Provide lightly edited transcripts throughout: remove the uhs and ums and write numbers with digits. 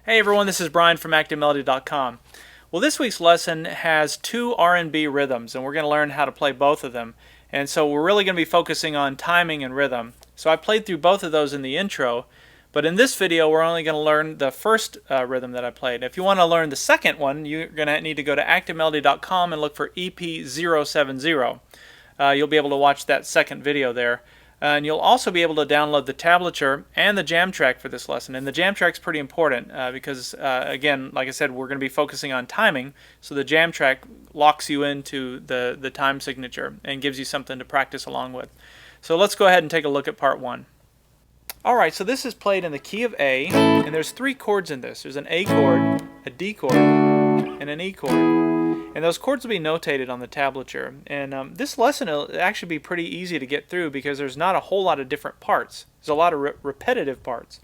Hey everyone, this is Brian from ActiveMelody.com. Well, this week's lesson has two R&B rhythms, and we're going to learn how to play both of them. And so we're really going to be focusing on timing and rhythm. So I played through both of those in the intro, but in this video we're only going to learn the first rhythm that I played. If you want to learn the second one, you're going to need to go to ActiveMelody.com and look for EP070. You'll be able to watch that second video there. And you'll also be able to download the tablature and the jam track for this lesson. And the jam track's pretty important because, again, like I said, we're going to be focusing on timing. So the jam track locks you into the time signature and gives you something to practice along with. So let's go ahead and take a look at part one. Alright, so this is played in the key of A, and there's three chords in this. There's an A chord, a D chord, and an E chord. And those chords will be notated on the tablature. And this lesson will actually be pretty easy to get through because there's not a whole lot of different parts. There's a lot of repetitive parts.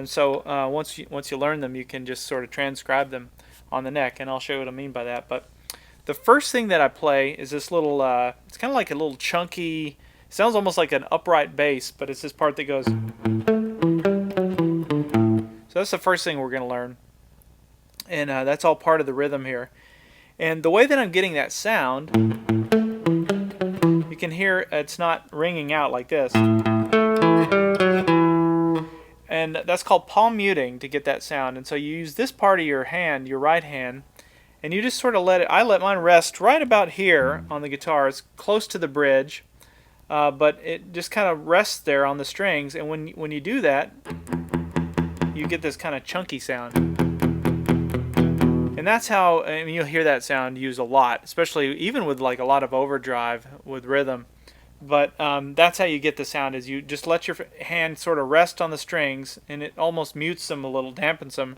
So once you learn them, you can just sort of transcribe them on the neck, and I'll show you what I mean by that. But the first thing that I play is this little, it's kind of like a little chunky, sounds almost like an upright bass, but it's this part that goes. So that's the first thing we're going to learn. And that's all part of the rhythm here. And the way that I'm getting that sound, you can hear it's not ringing out like this. And that's called palm muting to get that sound. And so you use this part of your hand, your right hand, and you just sort of let it, I let mine rest right about here on the guitar. It's close to the bridge, but it just kind of rests there on the strings. And when you do that, you get this kind of chunky sound. And that's how, I mean, you'll hear that sound used a lot, especially even with like a lot of overdrive with rhythm. But that's how you get the sound, is you just let your hand sort of rest on the strings, and it almost mutes them a little, dampens them,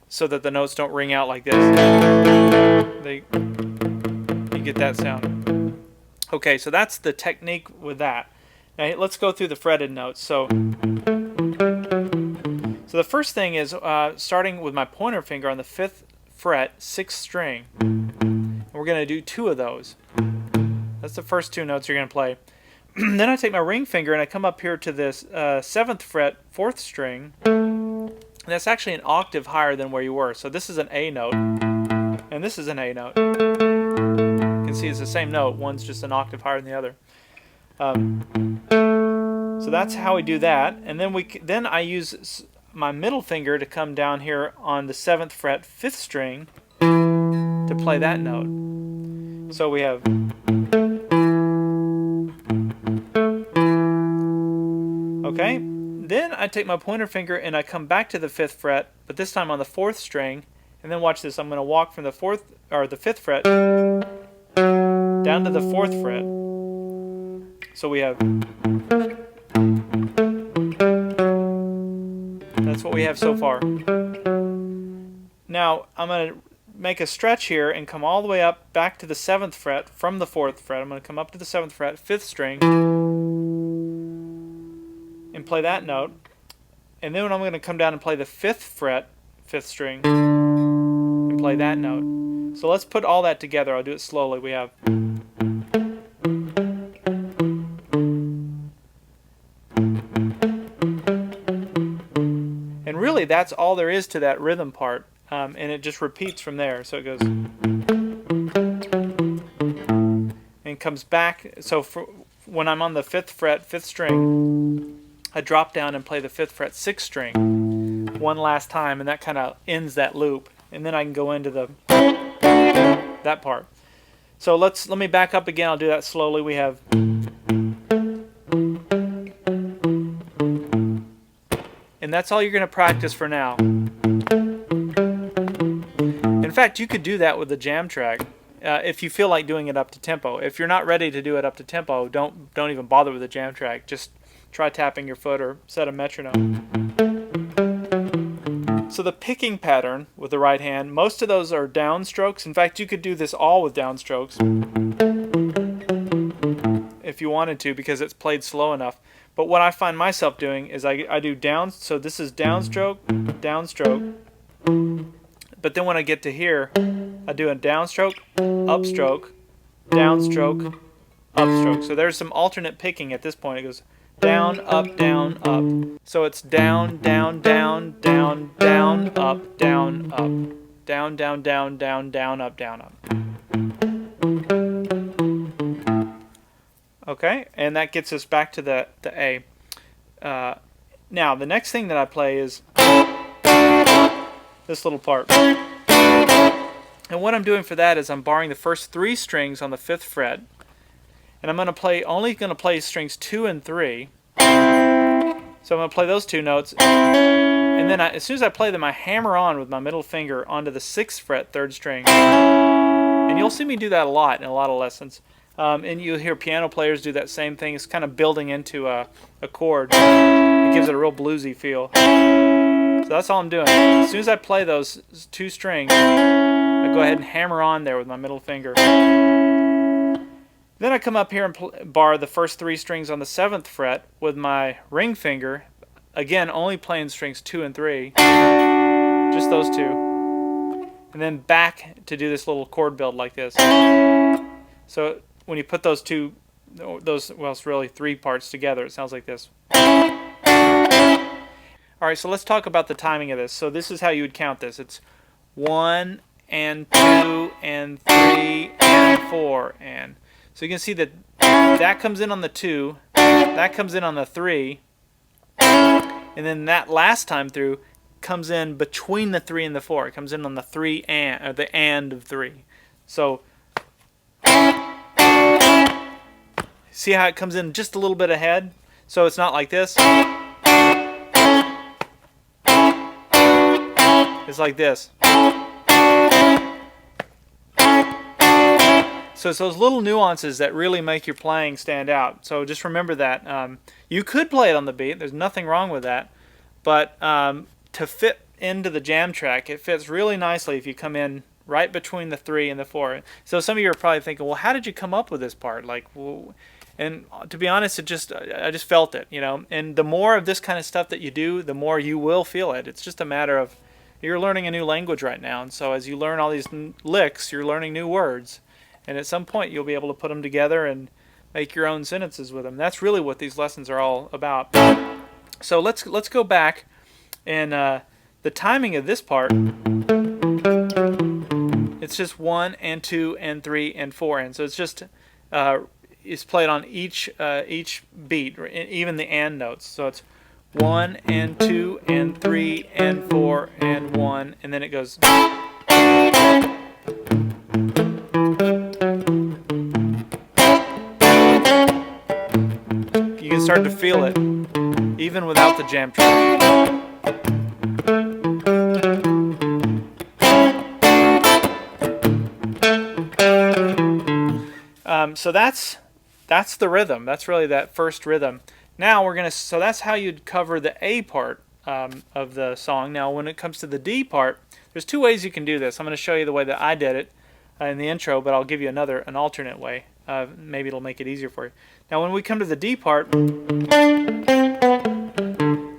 so that the notes don't ring out like this. You get that sound. Okay, so that's the technique with that. Now let's go through the fretted notes. So the first thing is starting with my pointer finger on the 5th fret, 6th string. And we're going to do two of those. That's the first two notes you're going to play. Then I take my ring finger and I come up here to this 7th fret, 4th string. And that's actually an octave higher than where you were. So this is an A note, and this is an A note. You can see it's the same note. One's just an octave higher than the other. So that's how we do that. And then I use my middle finger to come down here on the 7th fret, 5th string to play that note. So we have. Okay, then I take my pointer finger and I come back to the 5th fret, but this time on the 4th string, and then watch this. I'm going to walk from the 5th fret down to the 4th fret. So we have. That's what we have so far. Now I'm going to make a stretch here and come all the way up back to the 7th fret from the 4th fret. I'm going to come up to the 7th fret, 5th string, and play that note. And then I'm going to come down and play the 5th fret, 5th string, and play that note. So let's put all that together. I'll do it slowly. We have. And really that's all there is to that rhythm part, and it just repeats from there. So it goes and comes back. So when I'm on the 5th fret, 5th string, I drop down and play the 5th fret, 6th string one last time, and that kind of ends that loop. And then I can go into that part. So let me back up again. I'll do that slowly. We have. And that's all you're going to practice for now. In fact, you could do that with the jam track if you feel like doing it up to tempo. If you're not ready to do it up to tempo, don't even bother with the jam track. Just try tapping your foot or set a metronome. So the picking pattern with the right hand, most of those are downstrokes. In fact, you could do this all with downstrokes if you wanted to, because it's played slow enough. But what I find myself doing is I do down, so this is downstroke, downstroke. But then when I get to here, I do a downstroke, upstroke, downstroke, upstroke. So there's some alternate picking at this point. It goes down, up, down, up. So it's down, down, down, down, down, up. up, down, up, down, down, down, down, down, up, down, up. Okay, and that gets us back to the A. Now, the next thing that I play is this little part. And what I'm doing for that is I'm borrowing the first 3 strings on the 5th fret, and I'm only going to play strings 2 and 3. So I'm going to play those 2 notes, and then as soon as I play them, I hammer on with my middle finger onto the 6th fret, 3rd string. And you'll see me do that a lot in a lot of lessons. And you'll hear piano players do that same thing. It's kind of building into a chord. It gives it a real bluesy feel. So that's all I'm doing. As soon as I play those 2 strings, I go ahead and hammer on there with my middle finger. Then I come up here and bar the first 3 strings on the 7th fret with my ring finger. Again, only playing strings 2 and 3. Just those 2. And then back to do this little chord build like this. So when you put those well, it's really 3 parts together, it sounds like this. Alright, so let's talk about the timing of this. So this is how you would count this. It's 1 and 2 and 3 and 4 and... So you can see that that comes in on the 2, that comes in on the 3, and then that last time through comes in between the 3 and the 4. It comes in on the 3 and, or the and of 3. So see how it comes in just a little bit ahead? So it's not like this. It's like this. So it's those little nuances that really make your playing stand out. So just remember that. You could play it on the beat. There's nothing wrong with that. But to fit into the jam track, it fits really nicely if you come in right between the 3 and the 4. So some of you are probably thinking, well, how did you come up with this part? Like, well, and to be honest, I just felt it, you know. And the more of this kind of stuff that you do, the more you will feel it. It's just a matter of, you're learning a new language right now. And so as you learn all these licks, you're learning new words. And at some point, you'll be able to put them together and make your own sentences with them. That's really what these lessons are all about. So let's go back, and the timing of this part, it's just 1 and 2 and 3 and 4, and so it's just it's played on each beat, even the and notes. So it's 1 and 2 and 3 and 4 and 1, and then it goes. You can start to feel it even without the jam track. So that's the rhythm. That's really that first rhythm. Now so that's how you'd cover the A part of the song. Now when it comes to the D part, there's 2 ways you can do this. I'm going to show you the way that I did it in the intro, but I'll give you an alternate way. Maybe it'll make it easier for you. Now when we come to the D part,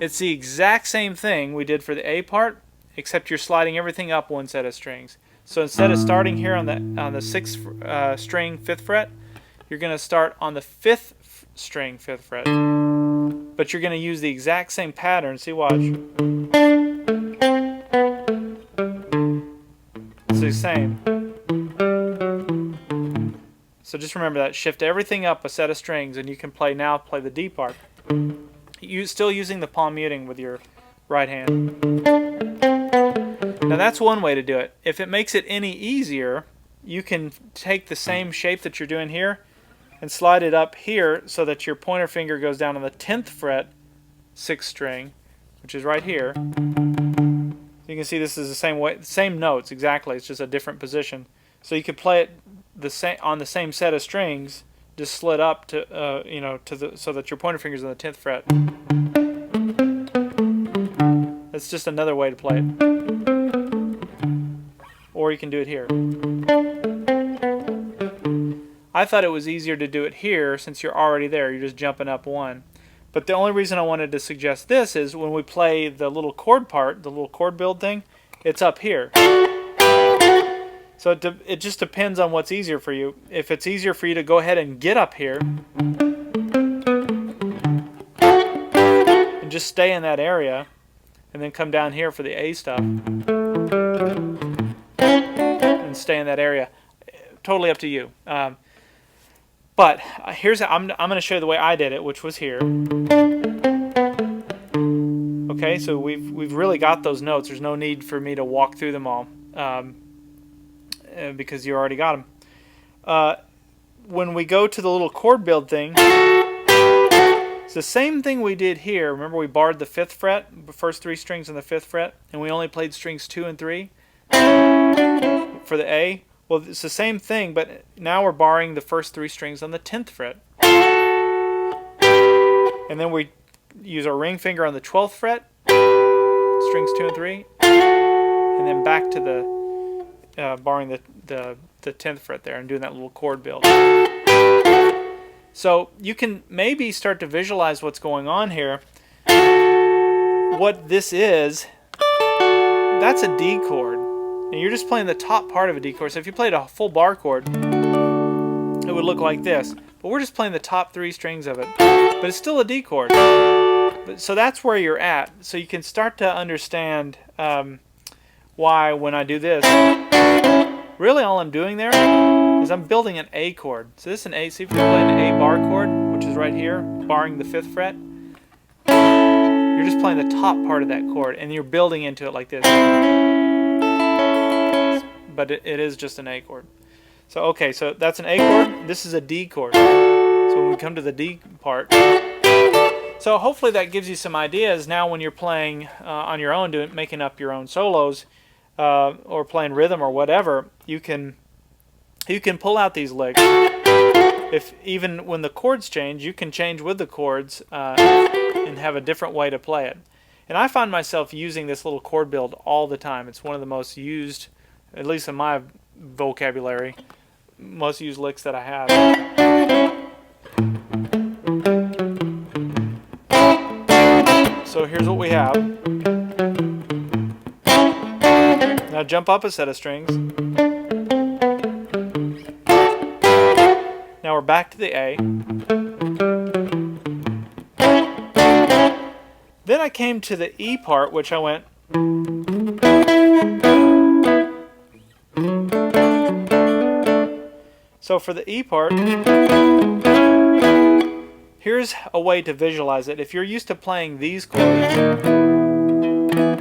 it's the exact same thing we did for the A part, except you're sliding everything up 1 set of strings. So instead of starting here on the 6th string 5th fret, you're going to start on the 5th string 5th fret. But you're going to use the exact same pattern. See, watch. It's the same. So just remember that. Shift everything up a set of strings, and you can play the D part. Still using the palm muting with your right hand. Now that's one way to do it. If it makes it any easier, you can take the same shape that you're doing here and slide it up here so that your pointer finger goes down on the 10th fret 6th string, which is right here. You can see this is the same notes exactly. It's just a different position. So you could play it on the same set of strings, just slid up to so that your pointer finger's on the 10th fret. That's just another way to play it. Or you can do it here. I thought it was easier to do it here since you're already there. You're just jumping up 1. But the only reason I wanted to suggest this is when we play the little chord part, the little chord build thing, it's up here. So it just depends on what's easier for you. If it's easier for you to go ahead and get up here and just stay in that area, and then come down here for the A stuff and stay in that area. Totally up to you. But here's I'm going to show you the way I did it, which was here. Okay, so we've really got those notes. There's no need for me to walk through them all because you already got them. When we go to the little chord build thing, it's the same thing we did here. Remember, we barred the 5th fret, the first 3 strings on the 5th fret, and we only played strings 2 and 3 for the A. Well, it's the same thing, but now we're barring the first 3 strings on the 10th fret. And then we use our ring finger on the 12th fret, strings 2 and 3, and then back to the barring the 10th fret there and doing that little chord build. So you can maybe start to visualize what's going on here. What this is, that's a D chord. And you're just playing the top part of a D chord. So if you played a full bar chord, it would look like this. But we're just playing the top 3 strings of it. But it's still a D chord. So that's where you're at. So you can start to understand why when I do this, really all I'm doing there is I'm building an A chord. So this is an A. See if you're playing an A bar chord, which is right here, barring the 5th fret. You're just playing the top part of that chord, and you're building into it like this. But it is just an A chord. So okay, so that's an A chord. This is a D chord. So when we come to the D part, so hopefully that gives you some ideas now when you're playing on your own, making up your own solos, or playing rhythm or whatever. You can pull out these licks. If even when the chords change, you can change with the chords and have a different way to play it. And I find myself using this little chord build all the time. It's one of the most used, at least in my vocabulary, most used licks that I have. So here's what we have. Now jump up a set of strings. Now we're back to the A. Then I came to the E part, which I went. So for the E part, here's a way to visualize it. If you're used to playing these chords,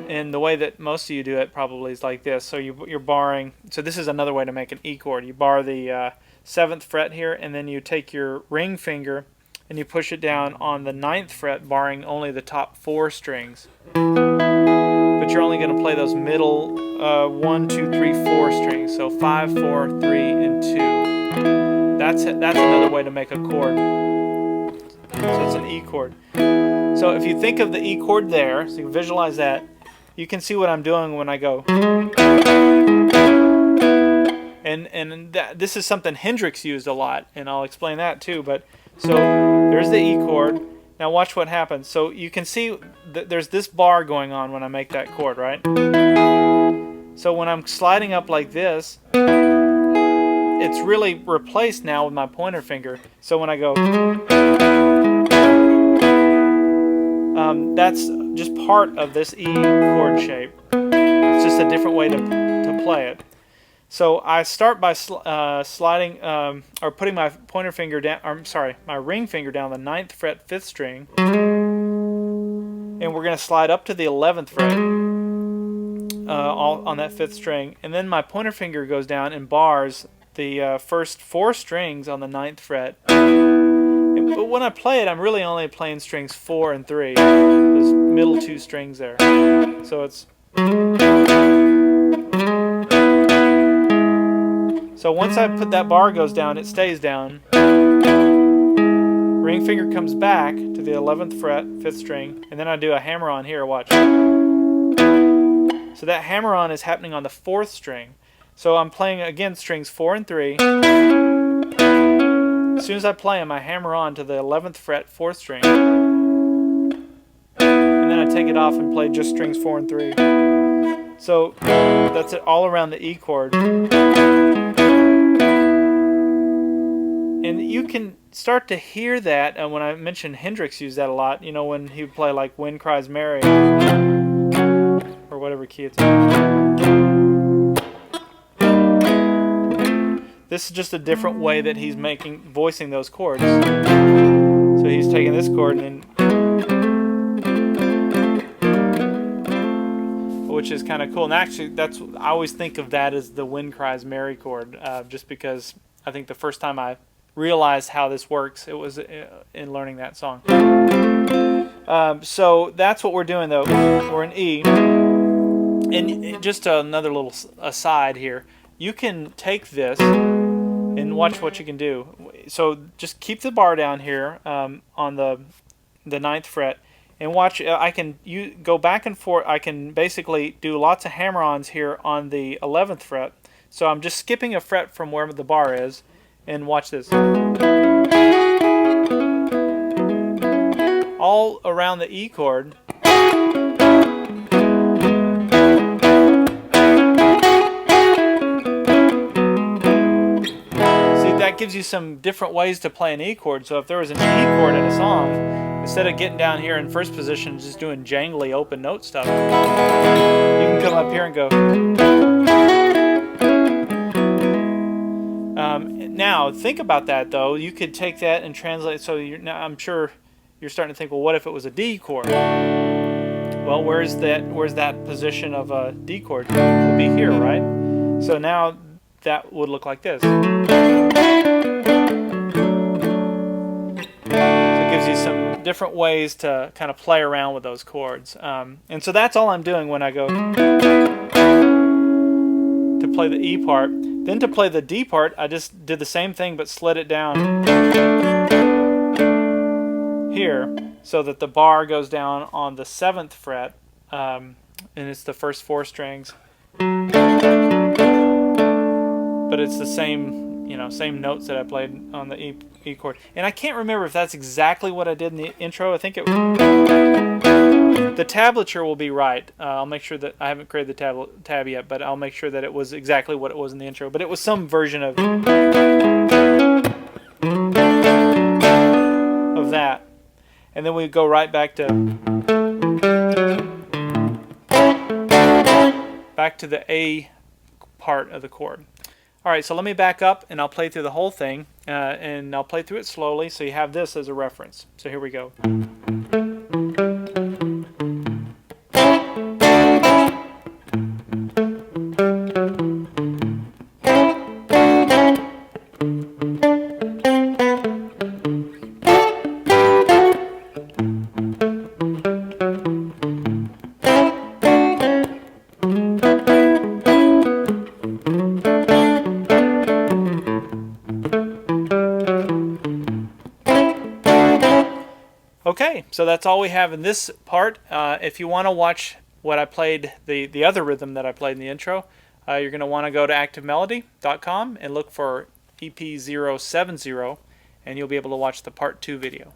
and the way that most of you do it probably is like this. So you're barring, so this is another way to make an E chord. You bar the 7th fret here, and then you take your ring finger and you push it down on the 9th fret, barring only the top 4 strings. But you're only going to play those middle 1, 2, 3, 4 strings. So 5, 4, 3, and 2. That's another way to make a chord. So it's an E chord. So if you think of the E chord there, so you can visualize that, you can see what I'm doing when I go. And this is something Hendrix used a lot, and I'll explain that too. But so there's the E chord. Now watch what happens. So you can see that there's this bar going on when I make that chord, right? So when I'm sliding up like this, it's really replaced now with my pointer finger. So when I go, that's just part of this E chord shape. It's just a different way to play it. So I start by sliding or putting my pointer finger down, or I'm sorry, my ring finger down the 9th fret 5th string, and we're going to slide up to the 11th fret all on that 5th string, and then my pointer finger goes down and bars the first 4 strings on the 9th fret. But when I play it, I'm really only playing strings 4 and 3, those middle 2 strings there. So it's. So once I put that bar goes down, it stays down. Ring finger comes back to the 11th fret, 5th string, and then I do a hammer on here, watch. So that hammer on is happening on the 4th string. So I'm playing, again, strings 4 and 3. As soon as I play them, I hammer on to the 11th fret, 4th string. And then I take it off and play just strings 4 and 3. So that's it all around the E chord. And you can start to hear that when I mentioned Hendrix used that a lot, you know, when he would play like Wind Cries Mary. key it's in. This is just a different way that he's voicing those chords. So he's taking this chord and which is kind of cool. And actually, I always think of that as the Wind Cries Mary chord, just because I think the first time I realized how this works, it was in learning that song. So that's what we're doing, though. We're in E. And just another little aside here, you can take this and watch what you can do. So just keep the bar down here on the 9th fret, and watch. You go back and forth. I can basically do lots of hammer-ons here on the 11th fret. So I'm just skipping a fret from wherever the bar is, and watch this. All around the E chord. That gives you some different ways to play an E chord. So if there was an E chord in a song, instead of getting down here in first position and just doing jangly open note stuff, you can come up here and go. Now think about that, though. You could take that and translate. So now I'm sure you're starting to think, well, what if it was a D chord? Well, where's that position of a D chord? It would be here, right? So now that would look like this. You some different ways to kind of play around with those chords, and so that's all I'm doing when I go to play the E part. Then to play the D part, I just did the same thing but slid it down here so that the bar goes down on the 7th fret, and it's the first 4 strings, but it's the same same notes that I played on the E chord. And I can't remember if that's exactly what I did in the intro. I think the tablature will be right. I'll make sure that I haven't created the tab yet, but I'll make sure that it was exactly what it was in the intro. But it was some version of that. And then we go right back to the A part of the chord. Alright, so let me back up and I'll play through the whole thing, and I'll play through it slowly so you have this as a reference. So here we go. Okay, so that's all we have in this part. If you want to watch what I played, the other rhythm that I played in the intro, you're going to want to go to activemelody.com and look for EP070, and you'll be able to watch the part 2 video.